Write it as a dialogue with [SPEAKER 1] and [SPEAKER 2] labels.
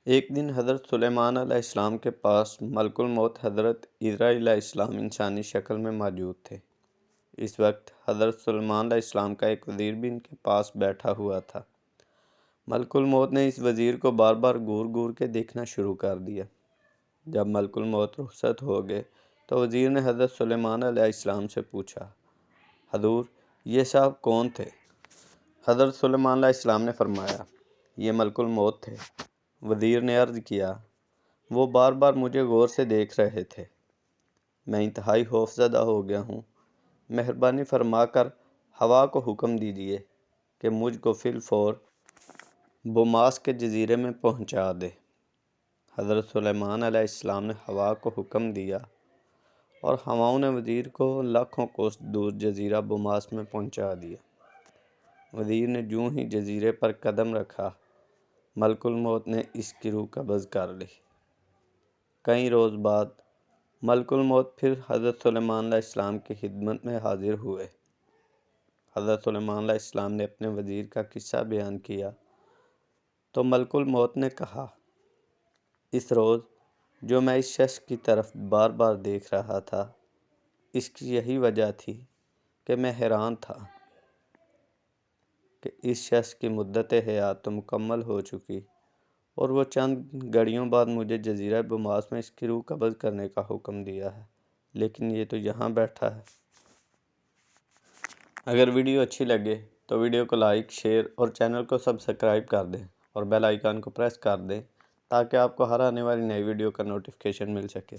[SPEAKER 1] ایک دن حضرت سلیمان علیہ السلام کے پاس ملک الموت حضرت عزرا علیہ السلام انسانی شکل میں موجود تھے۔ اس وقت حضرت سلیمان علیہ السلام کا ایک وزیر بھی ان کے پاس بیٹھا ہوا تھا۔ ملک الموت نے اس وزیر کو بار بار گور گور کے دیکھنا شروع کر دیا۔ جب ملک الموت رخصت ہو گئے تو وزیر نے حضرت سلیمان علیہ السلام سے پوچھا، حضور یہ صاحب کون تھے؟ حضرت سلیمان علیہ السلام نے فرمایا، یہ ملک الموت تھے۔ وزیر نے عرض کیا، وہ بار بار مجھے غور سے دیکھ رہے تھے۔ میں انتہائی خوفزدہ ہو گیا ہوں۔ مہربانی فرما کر ہوا کو حکم دیجیے کہ مجھ کو فی الفور بوماس کے جزیرے میں پہنچا دے۔ حضرت سلیمان علیہ السلام نے ہوا کو حکم دیا اور ہواؤں نے وزیر کو لاکھوں کوس دور جزیرہ بوماس میں پہنچا دیا۔ وزیر نے جوں ہی جزیرے پر قدم رکھا، ملک الموت نے اس کی روح قبض کر لی۔ کئی روز بعد ملک الموت پھر حضرت سلیمان علیہ السلام کی خدمت میں حاضر ہوئے۔ حضرت سلیمان علیہ السلام نے اپنے وزیر کا قصہ بیان کیا تو ملک الموت نے کہا، اس روز جو میں اس شخص کی طرف بار بار دیکھ رہا تھا، اس کی یہی وجہ تھی کہ میں حیران تھا کہ اس شخص کی مدت حیات تو مکمل ہو چکی اور وہ چند گھڑیوں بعد مجھے جزیرہ بوماس میں اس کی روح قبض کرنے کا حکم دیا ہے، لیکن یہ تو یہاں بیٹھا ہے۔ اگر ویڈیو اچھی لگے تو ویڈیو کو لائک، شیئر اور چینل کو سبسکرائب کر دیں اور بیل آئیکن کو پریس کر دیں تاکہ آپ کو ہر آنے والی نئی ویڈیو کا نوٹیفیکیشن مل سکے۔